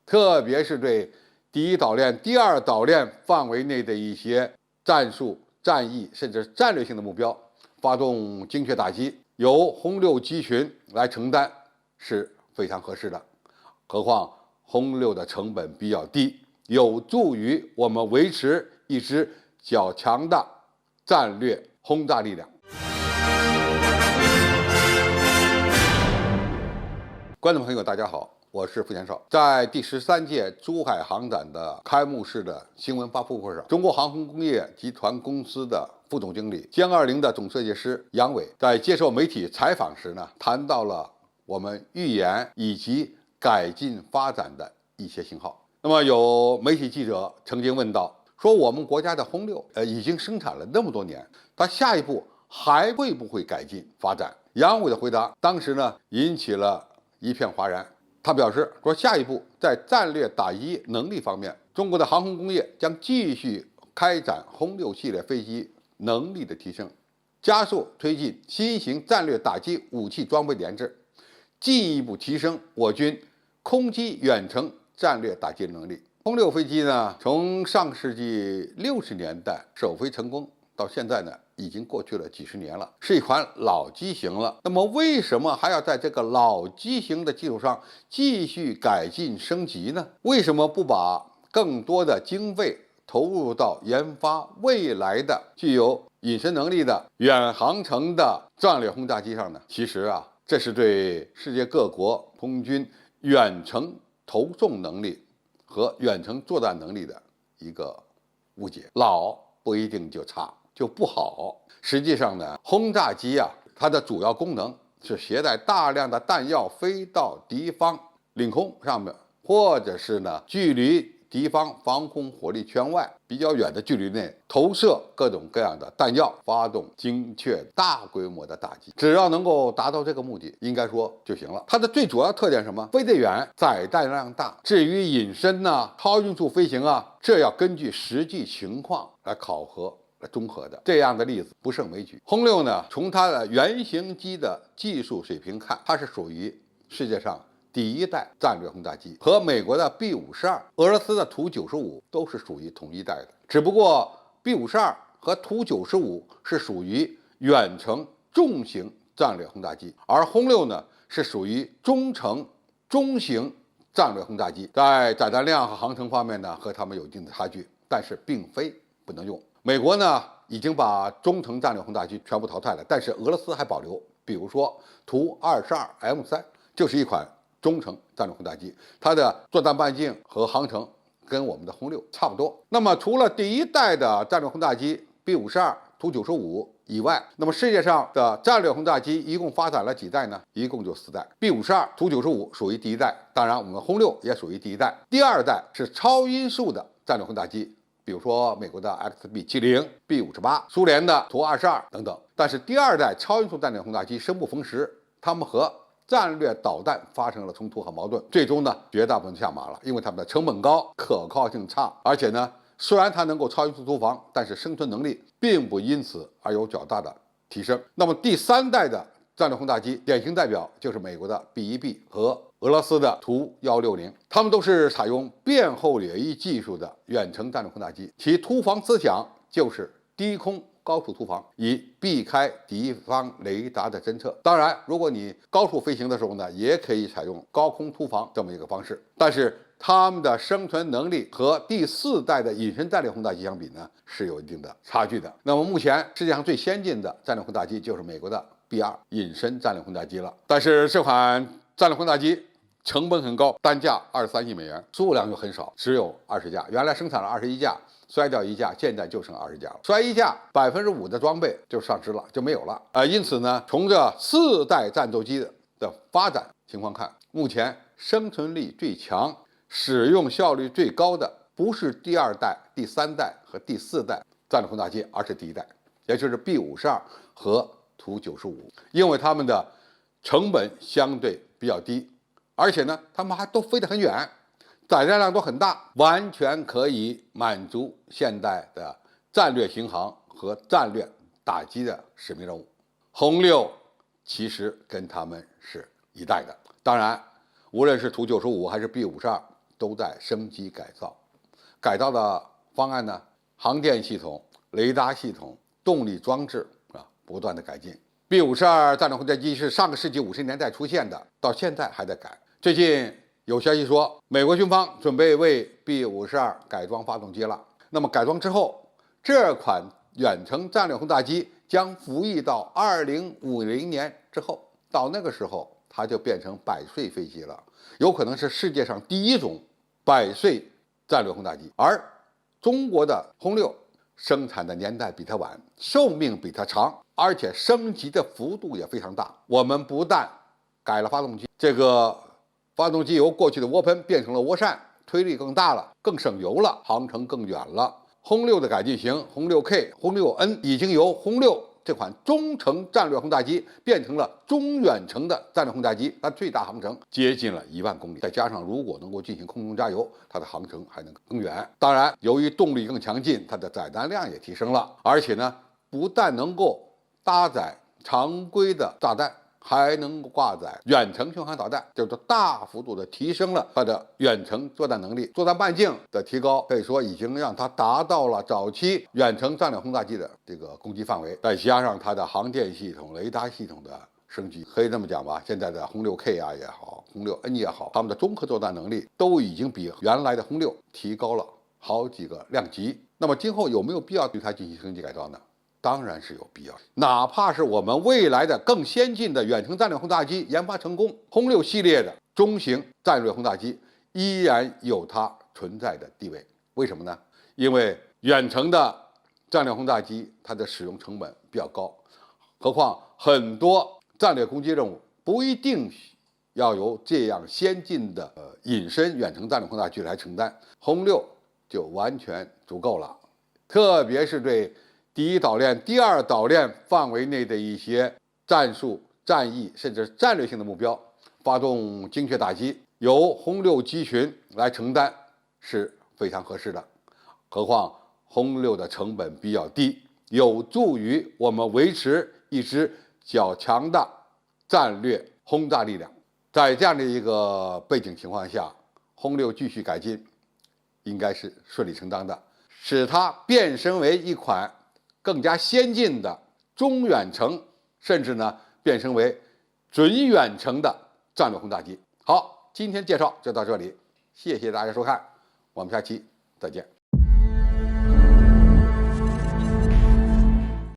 特别是对第一岛链、第二岛链范围内的一些战术、战役甚至战略性的目标发动精确打击，由轰六机群来承担是非常合适的。何况轰六的成本比较低，有助于我们维持一支较强的战略轰炸力量。观众朋友，大家好，我是付前少。在第13届珠海航展的开幕式的新闻发布会上，中国航空工业集团公司的副总经理歼20的总设计师杨伟在接受媒体采访时呢，谈到了我们预研以及改进发展的一些信号。那么有媒体记者曾经问到，说我们国家的轰六已经生产了那么多年，它下一步还会不会改进发展？杨伟的回答当时呢引起了一片哗然。他表示说，下一步在战略打击能力方面，中国的航空工业将继续开展轰六系列飞机能力的提升，加速推进新型战略打击武器装备的研制，进一步提升我军空基远程战略打击能力。轰六飞机呢，从上世纪60年代首飞成功到现在呢，已经过去了几十年了，是一款老机型了。那么为什么还要在这个老机型的基础上继续改进升级呢？为什么不把更多的经费投入到研发未来的具有隐身能力的远航程的战略轰炸机上呢？其实啊，这是对世界各国空军远程投送能力和远程作战能力的一个误解。老不一定就差，就不好。实际上呢，轰炸机啊，它的主要功能是携带大量的弹药飞到敌方领空上面，或者是呢距离敌方防空火力圈外比较远的距离内投射各种各样的弹药，发动精确大规模的打击。只要能够达到这个目的，应该说就行了。它的最主要特点是什么？飞得远，载弹量大。至于隐身呢、超音速飞行啊，这要根据实际情况来考核、来综合的。这样的例子不胜枚举。轰六呢，从它的原型机的技术水平看，它是属于世界上第一代战略轰炸机，和美国的 B-52、俄罗斯的图95都是属于同一代的。只不过 B-52和图95是属于远程重型战略轰炸机，而轰六呢是属于中程中型战略轰炸机，在载弹量和航程方面呢和它们有一定的差距，但是并非不能用。美国呢已经把中程战略轰炸机全部淘汰了，但是俄罗斯还保留，比如说图22M3就是一款中程战略轰炸机，它的作战半径和航程跟我们的轰六差不多。那么除了第一代的战略轰炸机 B-52、图95以外，那么世界上的战略轰炸机一共发展了几代呢？一共就4代。B-52、图95属于第一代，当然我们轰六也属于第一代。第二代是超音速的战略轰炸机，比如说美国的 XB-70、B-58、苏联的图22等等。但是第二代超音速战略轰炸机生不逢时，它们和战略导弹发生了冲突和矛盾，最终呢绝大部分下马了，因为它们的成本高、可靠性差，而且呢虽然它能够超音速突防，但是生存能力并不因此而有较大的提升。那么第3代的战略轰炸机典型代表就是美国的 B-1B 和俄罗斯的图160，它们都是采用变后掠翼技术的远程战略轰炸机，其突防思想就是低空高速突防，以避开敌方雷达的侦测。当然，如果你高速飞行的时候呢，也可以采用高空突防这么一个方式。但是它们的生存能力和第4代的隐身战略轰炸机相比呢，是有一定的差距的。那么目前世界上最先进的战略轰炸机就是美国的 B-2隐身战略轰炸机了。但是这款战略轰炸机成本很高，单价23亿美元，数量又很少，只有20架。原来生产了21架。摔掉1架，现在就剩20架了。摔1架，5%的装备就丧失了，就没有了。因此呢，从这4代战斗机的发展情况看，目前生存力最强、使用效率最高的，不是第2代、第3代和第4代战略轰炸机，而是第1代，也就是 B-52和图95，因为它们的成本相对比较低，而且呢，它们还都飞得很远。载弹量都很大，完全可以满足现代的战略巡航和战略打击的使命任务。轰六其实跟他们是一代的。当然，无论是图95还是 B-52，都在升级改造。改造的方案呢，航电系统、雷达系统、动力装置不断的改进。B-52战略轰炸机是上个世纪50年代出现的，到现在还在改。最近有消息说，美国军方准备为 B-52改装发动机了。那么改装之后，这款远程战略轰炸机将服役到2050年之后，到那个时候它就变成百岁飞机了，有可能是世界上第一种百岁战略轰炸机。而中国的轰六生产的年代比它晚，寿命比它长，而且升级的幅度也非常大。我们不但改了发动机，这个发动机由过去的涡喷变成了涡扇，推力更大了，更省油了，航程更远了。轰六的改进型轰六 K、轰六 N 已经由轰六这款中程战略轰炸机变成了中远程的战略轰炸机，它最大航程接近了1万公里，再加上如果能够进行空中加油，它的航程还能更远。当然，由于动力更强劲，它的载弹量也提升了，而且呢，不但能够搭载常规的炸弹，还能挂载远程巡航导弹，就是大幅度的提升了它的远程作战能力，作战半径的提高，可以说已经让它达到了早期远程战略轰炸机的这个攻击范围。再加上它的航电系统、雷达系统的升级，可以这么讲吧，现在的轰六 K 也好，轰六 N 也好，它们的综合作战能力都已经比原来的轰六提高了好几个量级。那么今后有没有必要对它进行升级改造呢？当然是有必要，哪怕是我们未来的更先进的远程战略轰炸机研发成功，轰六系列的中型战略轰炸机依然有它存在的地位。为什么呢？因为远程的战略轰炸机它的使用成本比较高，何况很多战略攻击任务不一定要由这样先进的隐身远程战略轰炸机来承担，轰六就完全足够了。特别是对第一岛链、第二岛链范围内的一些战术、战役甚至战略性的目标，发动精确打击，由轰六机群来承担是非常合适的。何况轰六的成本比较低，有助于我们维持一支较强的战略轰炸力量。在这样的一个背景情况下，轰六继续改进应该是顺理成章的，使它变身为一款更加先进的中远程，甚至呢变身为准远程的战略轰炸机。好，今天介绍就到这里，谢谢大家收看，我们下期再见。